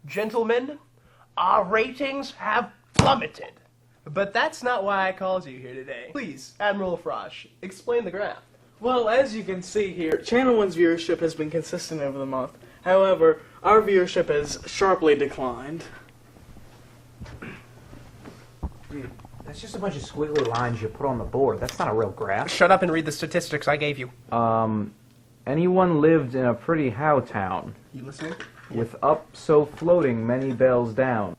Gentlemen, our ratings have plummeted. But that's not why I called you here today. Please, Admiral Frosh, explain the graph. Well, as you can see here, Channel 1's viewership has been consistent over the month. However, our viewership has sharply declined. That's just a bunch of squiggly lines you put on the board. That's not a real graph. Shut up and read the statistics I gave you. Anyone lived in a pretty how town, You listening? with up so floating many bells down.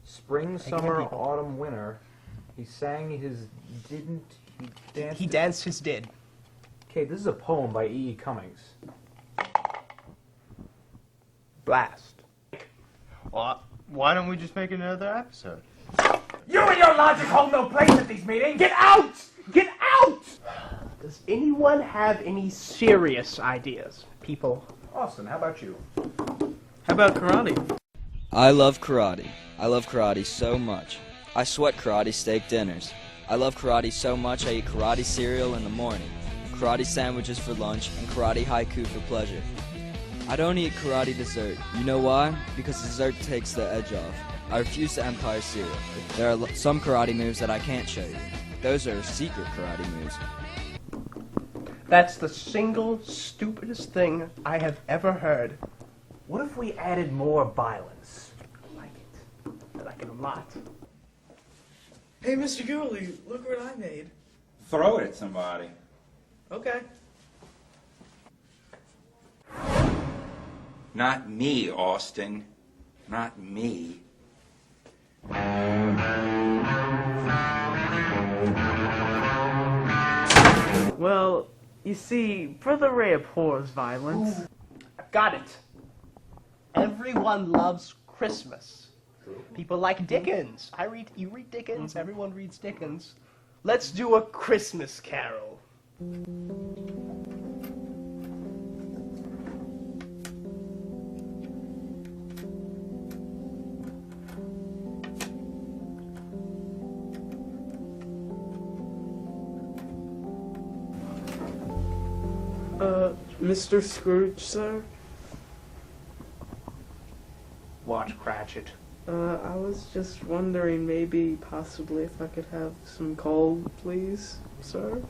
Spring, Hey, summer, people. autumn, winter, he sang his didn't, he danced. He danced his did. Okay, this is a poem by E. E. Cummings. Blast. Well, why don't we just make another episode? You and your logic hold no place at these meetings! Get out! Get out! Does anyone have any serious ideas, people? Austin, how about you? How about karate? I love karate. I love karate so much. I sweat karate steak dinners. I love karate so much I eat karate cereal in the morning, karate sandwiches for lunch, and karate haiku for pleasure. I don't eat karate dessert. You know why? Because dessert takes the edge off. I refuse to Empire cereal. There are some karate moves that I can't show you. Those are secret karate moves. That's the single stupidest thing I have ever heard. What if we added more violence? I like it. I like it a lot. Hey, Mr. Guillory, look what I made. Throw it at somebody. Okay. Not me, Austin. Not me. Well, you see, Brother Ray abhors violence. I've got it. Everyone loves Christmas. People like Dickens. You read Dickens, everyone reads Dickens. Let's do a Christmas Carol. Mr. Scrooge, sir? What, Cratchit? I was just wondering possibly if I could have some coal, please, sir?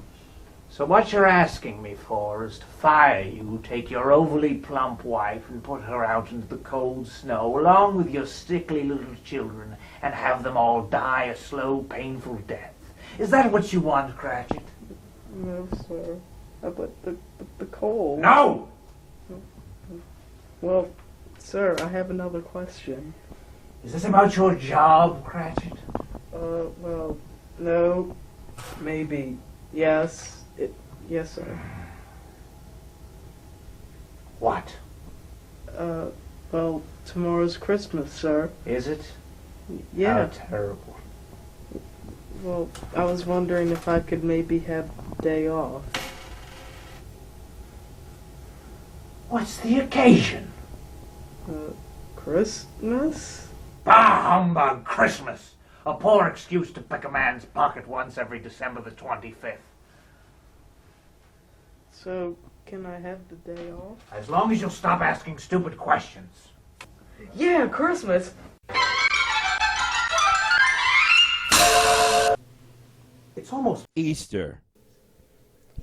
So what you're asking me for is to fire you, take your overly plump wife and put her out into the cold snow along with your sickly little children and have them all die a slow, painful death. Is that what you want, Cratchit? No, sir. But the coal... No! Well, sir, I have another question. Is this about your job, Cratchit? Well, no, maybe, yes, yes, sir. What? Well, tomorrow's Christmas, sir. Is it? Yeah. How terrible. Well, I was wondering if I could maybe have a day off. What's the occasion? Christmas? Bah humbug, Christmas! A poor excuse to pick a man's pocket once every December the 25th. So, can I have the day off? As long as you'll stop asking stupid questions. Yeah, Christmas! It's almost... Easter.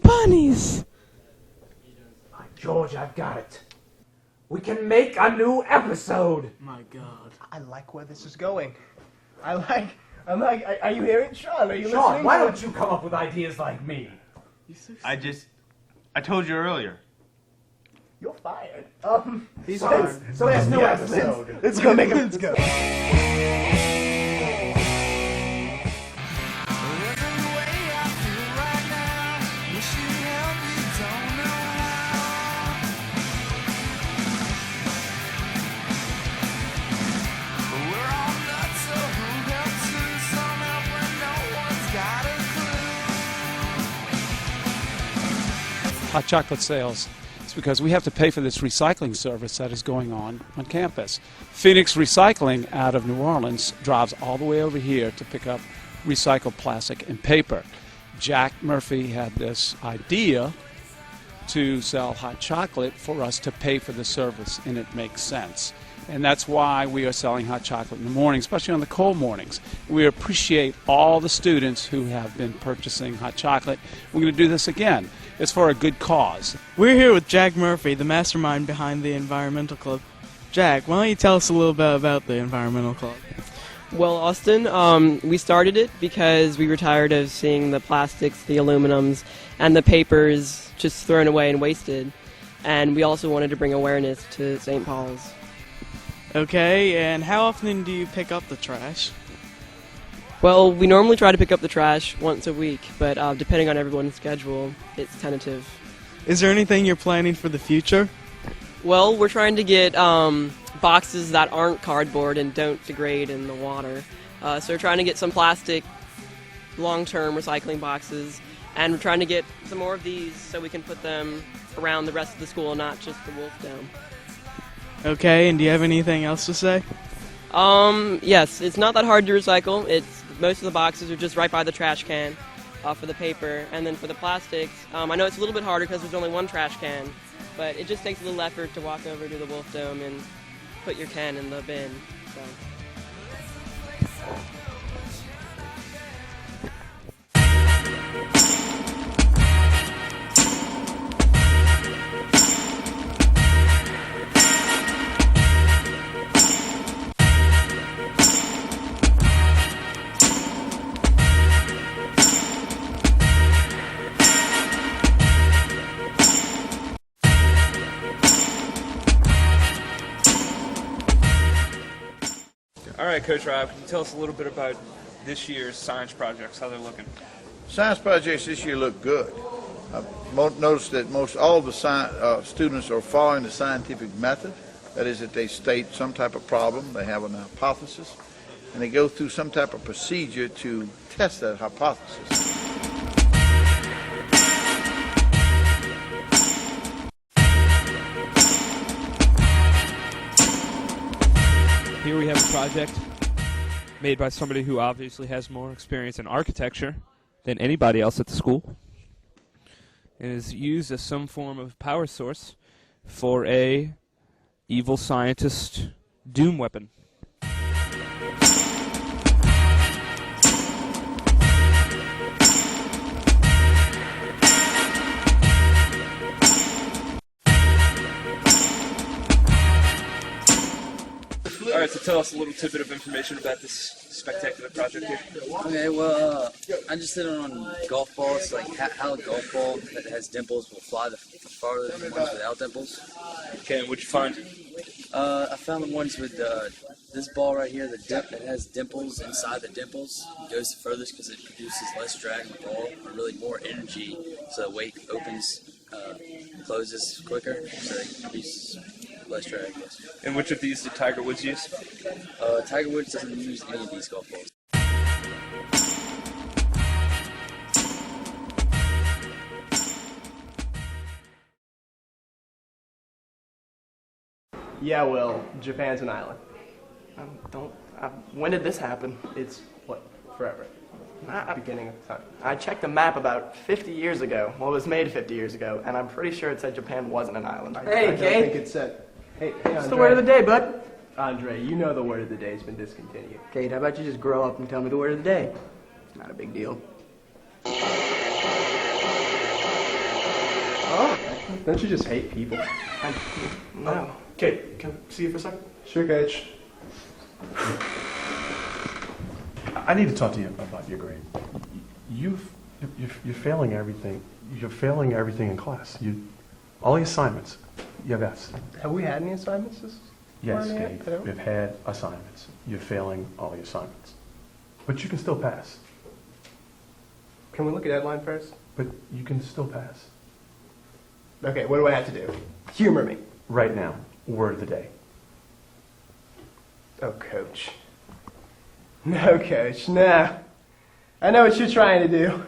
Bunnies! By George, I've got it. We can make a new episode! My God. I like where this is going. I'm like, are you hearing? Sean, are you Sean, listening? why don't you come up with ideas like me? I told you earlier. You're fired. He's So fired. this new episode. Let's go make it. Let's go. Hot chocolate sales. It's because we have to pay for this recycling service that is going on campus. Phoenix Recycling out of New Orleans drives all the way over here to pick up recycled plastic and paper. Jack Murphy had this idea to sell hot chocolate for us to pay for the service, and it makes sense. And that's why we are selling hot chocolate in the morning, especially on the cold mornings. We appreciate all the students who have been purchasing hot chocolate. We're going to do this again. It's for a good cause. We're here with Jack Murphy, the mastermind behind the Environmental Club. Jack, why don't you tell us a little bit about the Environmental Club? Well, Austin, we started it because we were tired of seeing the plastics, the aluminums, and the papers just thrown away and wasted. And we also wanted to bring awareness to St. Paul's. Okay, and how often do you pick up the trash? Well, we normally try to pick up the trash once a week, but depending on everyone's schedule, it's tentative. Is there anything you're planning for the future? Well, we're trying to get boxes that aren't cardboard and don't degrade in the water. So we're trying to get some plastic long-term recycling boxes, and we're trying to get some more of these so we can put them around the rest of the school, not just the Wolf Dome. Okay, and do you have anything else to say? Yes, it's not that hard to recycle. Most of the boxes are just right by the trash can for the paper, and then for the plastics, I know it's a little bit harder because there's only one trash can, but it just takes a little effort to walk over to the Wolf Dome and put your can in the bin. So. All right, Coach Rob, can you tell us a little bit about this year's science projects, how they're looking? Science projects this year look good. I've noticed that most all the students are following the scientific method. That is, that they state some type of problem, they have an hypothesis, and they go through some type of procedure to test that hypothesis. Here we have a project made by somebody who obviously has more experience in architecture than anybody else at the school, and is used as some form of power source for a evil scientist doom weapon. All right, so tell us a little tidbit of information about this spectacular project here. Okay, well, I just did it on golf balls, like how a golf ball that has dimples will fly the farther than ones without dimples. Okay, and what'd you find? I found the ones with this ball right here, that has dimples inside the dimples. It goes the furthest because it produces less drag on the ball, or really more energy, so the weight opens, closes quicker, so it produces less drag. Yes. And which of these did Tiger Woods use? Tiger Woods doesn't use any of these golf balls. Yeah, Will, Japan's an island. When did this happen? It's, what, forever. Beginning of time. I checked the map about 50 years ago. Well, it was made 50 years ago, and I'm pretty sure it said Japan wasn't an island. I don't think it said. Hey, What's Andre. the word of the day, bud? Andre, you know the word of the day has been discontinued. Kate, how about you just grow up and tell me the word of the day? It's not a big deal. Oh, don't you just hate people? No. Kate, can I see you for a second? Sure, Coach. I need to talk to you about your grade. You're failing everything. You're failing everything in class. All the assignments, you have F's. Have we had any assignments Yes, morning yet? Dave. We've had assignments. You're failing all the assignments. But you can still pass. Can we look at deadline first? But you can still pass. Okay, what do I have to do? Humor me. Right now, word of the day. Oh, Coach. No, Coach, no. I know what you're trying to do.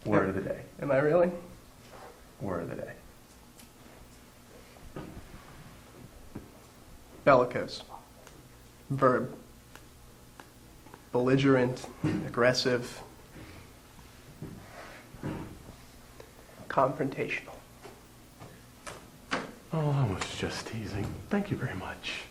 Word of the day. Am I really? Word of the day. Bellicose. Verb. Belligerent, aggressive, confrontational. Oh, I was just teasing. Thank you very much.